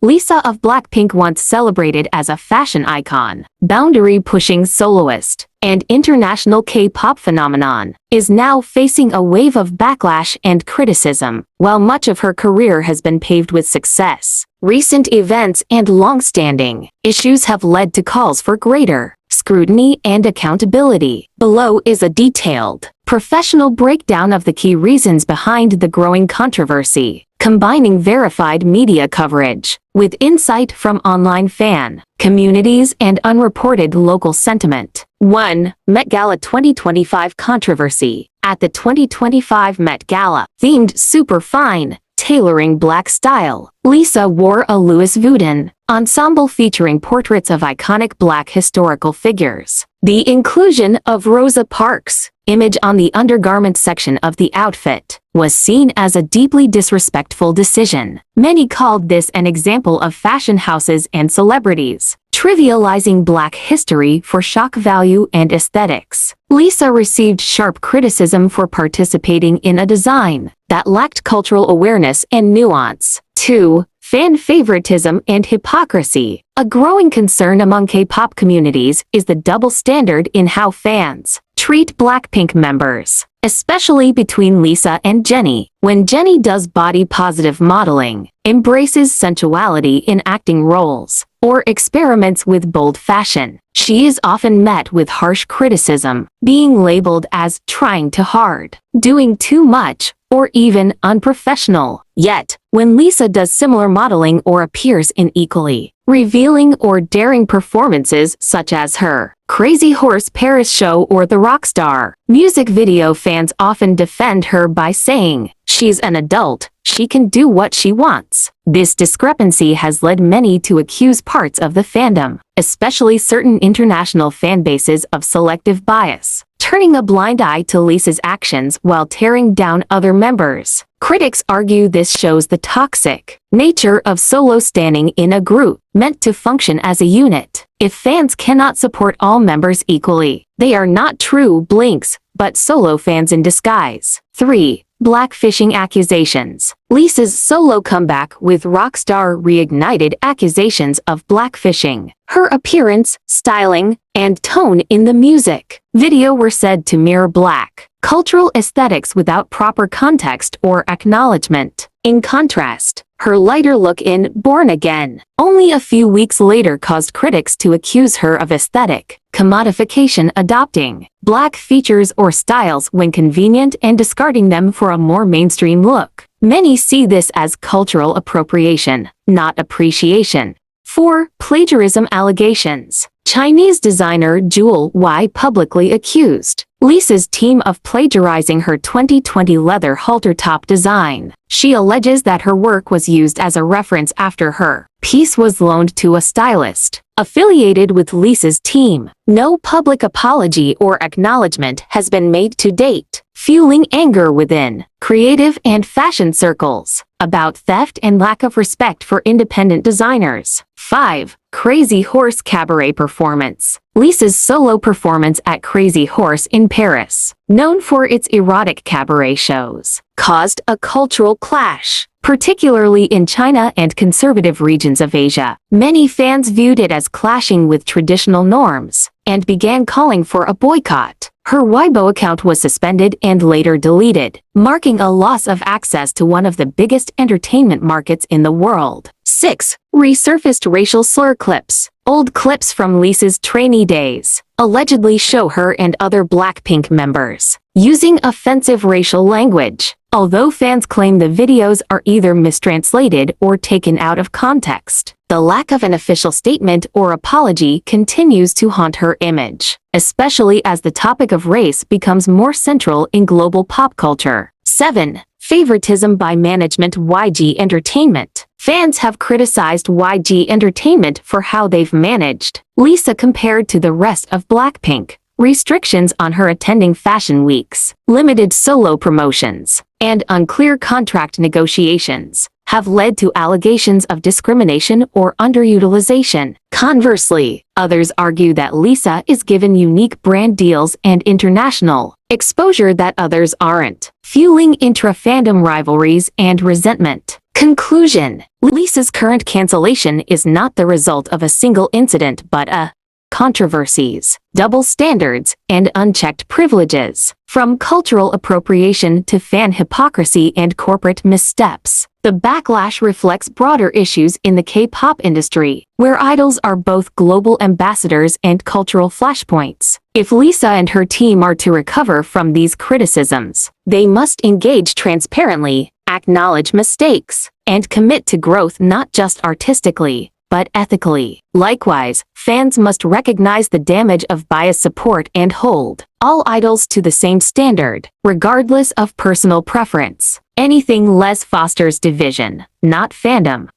Lisa of Blackpink, once celebrated as a fashion icon, boundary-pushing soloist, and international K-pop phenomenon, is now facing a wave of backlash and criticism. While much of her career has been paved with success, recent events and long-standing issues have led to calls for greater scrutiny and accountability. Below is a detailed, professional breakdown of the key reasons behind the growing controversy, combining verified media coverage with insight from online fan communities and unreported local sentiment. 1. Met Gala 2025 controversy. At the 2025 Met Gala, themed super fine, tailoring black style, Lisa wore a Louis Vuitton ensemble featuring portraits of iconic black historical figures. The inclusion of Rosa Parks' image on the undergarment section of the outfit was seen as a deeply disrespectful decision. Many called this an example of fashion houses and celebrities trivializing black history for shock value and aesthetics. Lisa received sharp criticism for participating in a design that lacked cultural awareness and nuance. 2. Fan favoritism and hypocrisy. A growing concern among K-pop communities is the double standard in how fans treat Blackpink members, especially between Lisa and Jennie. When Jennie does body-positive modeling, embraces sensuality in acting roles, or experiments with bold fashion, she is often met with harsh criticism, being labeled as trying too hard, doing too much, or even unprofessional. Yet, when Lisa does similar modeling or appears in equally revealing or daring performances such as her Crazy Horse Paris show or the Rockstar music video, fans often defend her by saying, "She's an adult, she can do what she wants." This discrepancy has led many to accuse parts of the fandom, especially certain international fan bases, of selective bias, turning a blind eye to Lisa's actions while tearing down other members. Critics argue this shows the toxic nature of solo standing in a group meant to function as a unit. If fans cannot support all members equally, they are not true Blinks, but solo fans in disguise. 3. Blackfishing accusations. Lisa's solo comeback with Rockstar reignited accusations of blackfishing. Her appearance, styling, and tone in the music video were said to mirror black cultural aesthetics without proper context or acknowledgement. In contrast, her lighter look in Born Again, only a few weeks later, caused critics to accuse her of aesthetic commodification, adopting black features or styles when convenient and discarding them for a more mainstream look. Many see this as cultural appropriation, not appreciation. 4. Plagiarism allegations. Chinese designer Jewel Y publicly accused Lisa's team of plagiarizing her 2020 leather halter top design. She alleges that her work was used as a reference after her piece was loaned to a stylist affiliated with Lisa's team. No public apology or acknowledgement has been made to date, fueling anger within creative and fashion circles about theft and lack of respect for independent designers. 5. Crazy Horse cabaret performance. Lisa's solo performance at Crazy Horse in Paris, known for its erotic cabaret shows, caused a cultural clash, particularly in China and conservative regions of Asia. Many fans viewed it as clashing with traditional norms and began calling for a boycott. Her Weibo account was suspended and later deleted, marking a loss of access to one of the biggest entertainment markets in the world. 6. Resurfaced racial slur clips. Old clips from Lisa's trainee days allegedly show her and other Blackpink members using offensive racial language. Although fans claim the videos are either mistranslated or taken out of context, the lack of an official statement or apology continues to haunt her image, especially as the topic of race becomes more central in global pop culture. 7. Favoritism by management. YG Entertainment. Fans have criticized YG Entertainment for how they've managed Lisa compared to the rest of Blackpink. Restrictions on her attending fashion weeks, limited solo promotions, and unclear contract negotiations have led to allegations of discrimination or underutilization. Conversely, others argue that Lisa is given unique brand deals and international exposure that others aren't, fueling intra-fandom rivalries and resentment. Conclusion. Lisa's current cancellation is not the result of a single incident but a controversies, double standards, and unchecked privileges. From cultural appropriation to fan hypocrisy and corporate missteps, the backlash reflects broader issues in the K-pop industry, where idols are both global ambassadors and cultural flashpoints. If Lisa and her team are to recover from these criticisms, they must engage transparently, acknowledge mistakes, and commit to growth not just artistically, but ethically. Likewise, fans must recognize the damage of bias support and hold all idols to the same standard, regardless of personal preference. Anything less fosters division, not fandom.